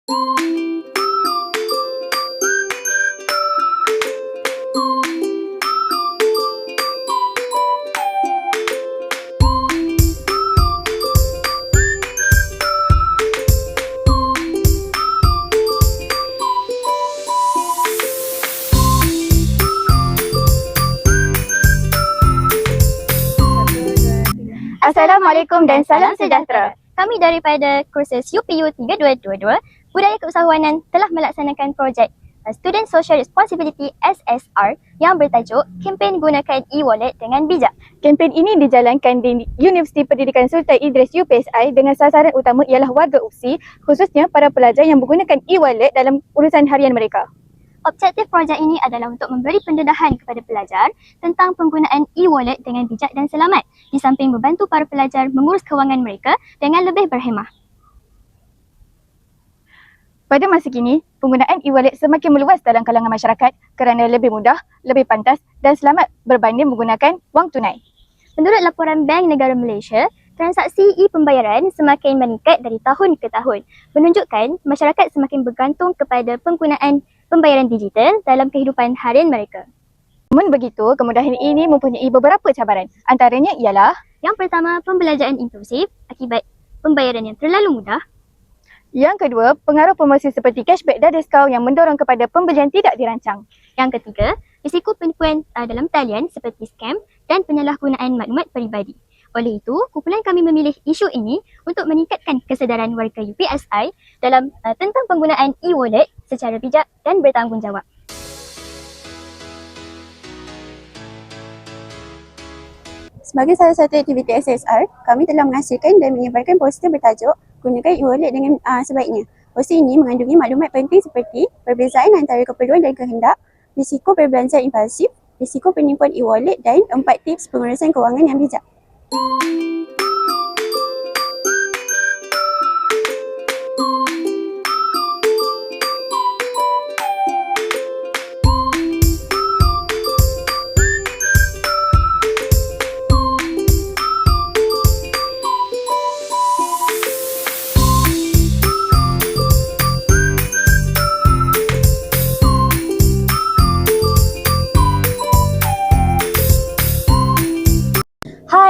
Assalamualaikum dan salam sejahtera. Kami daripada kursus UPU 3222 Budaya Keusahawanan telah melaksanakan projek Student Social Responsibility SSR yang bertajuk Kempen Gunakan E-Wallet dengan Bijak. Kempen ini dijalankan di Universiti Pendidikan Sultan Idris UPSI dengan sasaran utama ialah warga UPSI, khususnya para pelajar yang menggunakan e-wallet dalam urusan harian mereka. Objektif projek ini adalah untuk memberi pendedahan kepada pelajar tentang penggunaan e-wallet dengan bijak dan selamat, di samping membantu para pelajar mengurus kewangan mereka dengan lebih berhemah. Pada masa kini, penggunaan e-wallet semakin meluas dalam kalangan masyarakat kerana lebih mudah, lebih pantas dan selamat berbanding menggunakan wang tunai. Menurut laporan Bank Negara Malaysia, transaksi e-pembayaran semakin meningkat dari tahun ke tahun, menunjukkan masyarakat semakin bergantung kepada penggunaan pembayaran digital dalam kehidupan harian mereka. Namun begitu, kemudahan ini mempunyai beberapa cabaran. Antaranya ialah yang pertama, pembelajaran impulsif akibat pembayaran yang terlalu mudah. Yang kedua, pengaruh promosi seperti cashback dan diskaun yang mendorong kepada pembelian tidak dirancang. Yang ketiga, risiko penipuan dalam talian seperti scam dan penyalahgunaan maklumat peribadi. Oleh itu, kumpulan kami memilih isu ini untuk meningkatkan kesedaran warga UPSI dalam tentang penggunaan e-wallet secara bijak dan bertanggungjawab. Sebagai salah satu aktiviti SSR, kami telah menghasilkan dan menyebarkan poster bertajuk Gunakan e-wallet dengan sebaiknya. Poster ini mengandungi maklumat penting seperti perbezaan antara keperluan dan kehendak, risiko perbelanjaan impulsif, risiko penipuan e-wallet dan 4 tips pengurusan kewangan yang bijak.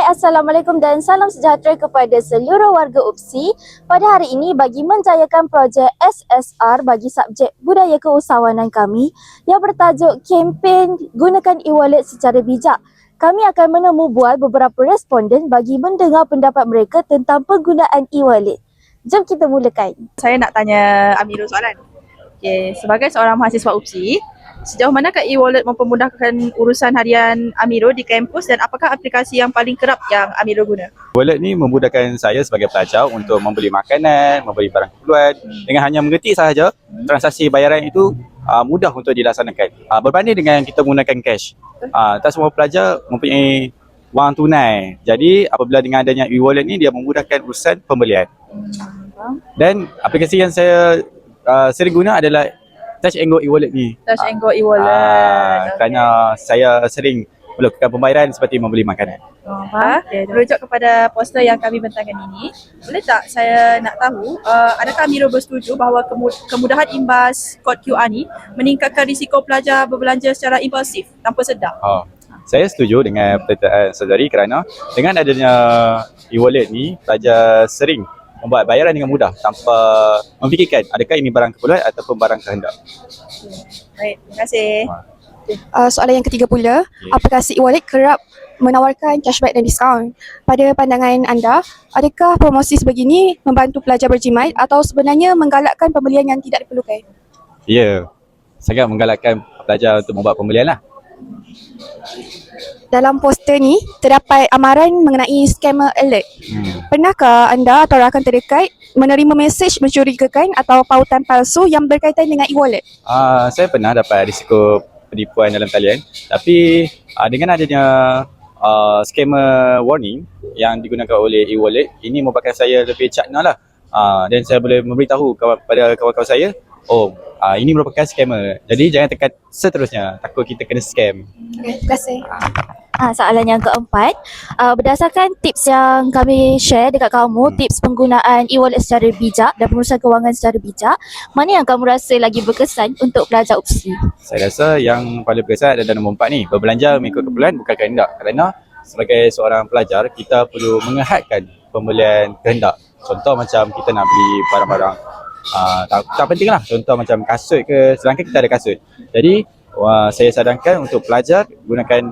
Assalamualaikum dan salam sejahtera kepada seluruh warga UPSI. Pada hari ini bagi menjayakan projek SSR bagi subjek Budaya Keusahawanan kami yang bertajuk Kempen Gunakan E-Wallet secara Bijak, kami akan menemu bual beberapa responden bagi mendengar pendapat mereka tentang penggunaan e-wallet. Jom kita mulakan. Saya nak tanya Amirul soalan. Okay, sebagai seorang mahasiswa UPSI, sejauh manakah e-wallet mempermudahkan urusan harian Amirul di kampus dan apakah aplikasi yang paling kerap yang Amirul guna? Wallet ni memudahkan saya sebagai pelajar untuk membeli makanan, membeli barang keperluan. Dengan hanya mengetik sahaja, transaksi bayaran itu mudah untuk dilaksanakan. Berbanding dengan kita menggunakan cash. Tak semua pelajar mempunyai wang tunai. Jadi apabila dengan adanya e-wallet ni, dia memudahkan urusan pembelian. Dan aplikasi yang saya sering guna adalah Touch and Go e-wallet ni. Touch and Go e-wallet. Kerana saya sering melakukan pembayaran seperti membeli makanan. Merujuk kepada poster yang kami bentangkan ini, boleh tak saya nak tahu adakah Amirul bersetuju bahawa kemudahan imbas kod QR ni meningkatkan risiko pelajar berbelanja secara impulsif tanpa sedar? Saya setuju dengan pernyataan saudari kerana dengan adanya e-wallet ni, pelajar sering membuat bayaran dengan mudah tanpa memfikirkan adakah ini barang keperluan ataupun barang kehendak. Baik, terima kasih. Soalan yang ketiga pula, aplikasi e-wallet kerap menawarkan cashback dan diskaun. Pada pandangan anda, adakah promosi sebegini membantu pelajar berjimat atau sebenarnya menggalakkan pembelian yang tidak diperlukan? Ya, sangat menggalakkan pelajar untuk membuat pembelian lah. Dalam poster ni, terdapat amaran mengenai scammer alert. Pernahkah anda atau rakan terdekat menerima mesej mencurigakan atau pautan palsu yang berkaitan dengan e-wallet? Saya pernah dapat risiko penipuan dalam talian. Tapi dengan adanya scammer warning yang digunakan oleh e-wallet, ini membuatkan saya lebih cakna lah. Dan saya boleh memberitahu kepada kawan-kawan saya ini merupakan scammer. Jadi jangan tekan seterusnya, takut kita kena scam. Okay, terima kasih. Soalan yang keempat, berdasarkan tips yang kami share dekat kamu, tips penggunaan e-wallet secara bijak dan pengurusan kewangan secara bijak, mana yang kamu rasa lagi berkesan untuk pelajar UPSI? Saya rasa yang paling berkesan adalah nombor 4 ni, berbelanja mengikut keperluan bukan kehendak. Kerana sebagai seorang pelajar, kita perlu mengehadkan pembelian kehendak. Contoh macam kita nak beli barang-barang tak penting lah, contoh macam kasut ke, sedangkan kita ada kasut. Jadi saya sarankan untuk pelajar gunakan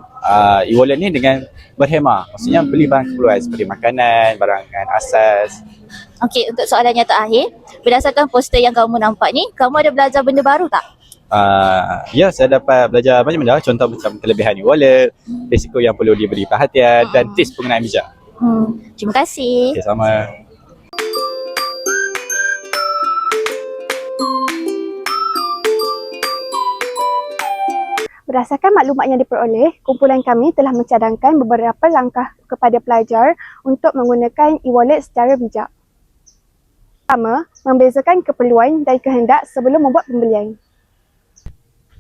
e-wallet ni dengan berhemah. Maksudnya beli barang keperluan seperti makanan, barangan asas. Okey, untuk soalan yang terakhir, berdasarkan poster yang kamu nampak ni, kamu ada belajar benda baru tak? Ya, saya dapat belajar banyak benda. Contoh macam kelebihan e-wallet, risiko yang perlu diberi perhatian dan tips penggunaan bijak. Terima kasih. Okay, sama. Berdasarkan maklumat yang diperoleh, kumpulan kami telah mencadangkan beberapa langkah kepada pelajar untuk menggunakan e-wallet secara bijak. Pertama, membezakan keperluan dan kehendak sebelum membuat pembelian.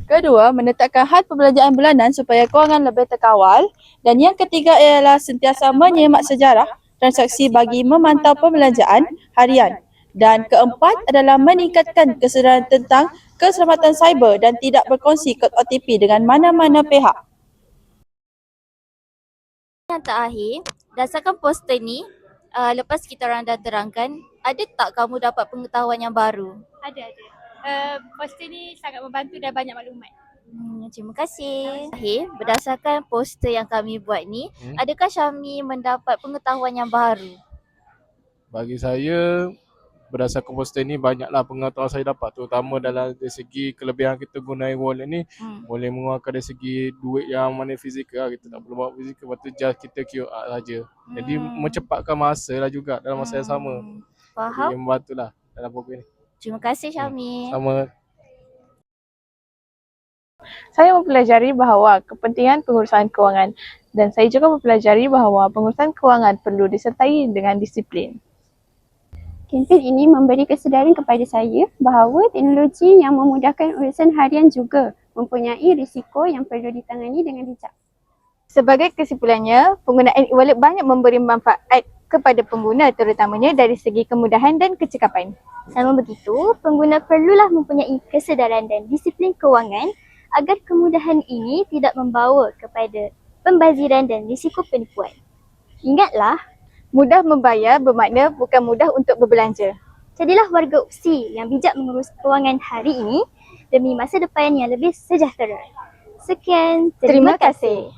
Kedua, menetapkan had perbelanjaan bulanan supaya kewangan lebih terkawal. Dan yang ketiga ialah sentiasa menyemak sejarah transaksi bagi memantau perbelanjaan harian. Dan keempat adalah meningkatkan kesedaran tentang keselamatan cyber dan tidak berkongsi kod OTP dengan mana-mana pihak. Yang terakhir, berdasarkan poster ni, lepas kita orang dah terangkan, ada tak kamu dapat pengetahuan yang baru? Ada. Poster ni sangat membantu dan banyak maklumat. Terima kasih. Terakhir, berdasarkan poster yang kami buat ni, adakah Syami mendapat pengetahuan yang baru? Bagi saya, berdasarkan poster ni banyaklah pengetahuan saya dapat, terutama dalam dari segi kelebihan kita guna e-wallet ni. Boleh mengeluarkan dari segi duit yang mana fizikal, kita tak perlu bawa fizikal, lepas tu just kita QR saja. Jadi mencepatkan masa lah juga dalam masa yang sama. Faham? Jadi membantulah dalam program ni. Terima kasih Syami. Sama. Saya mempelajari bahawa kepentingan pengurusan kewangan dan saya juga mempelajari bahawa pengurusan kewangan perlu disertai dengan disiplin. Kempen ini memberi kesedaran kepada saya bahawa teknologi yang memudahkan urusan harian juga mempunyai risiko yang perlu ditangani dengan bijak. Sebagai kesimpulannya, penggunaan e-wallet banyak memberi manfaat kepada pengguna terutamanya dari segi kemudahan dan kecekapan. Sama begitu, pengguna perlulah mempunyai kesedaran dan disiplin kewangan agar kemudahan ini tidak membawa kepada pembaziran dan risiko penipuan. Ingatlah, Mudah membayar bermakna bukan mudah untuk berbelanja. jadilah warga UPSI yang bijak mengurus kewangan hari ini demi masa depan yang lebih sejahtera. Sekian, Terima kasih.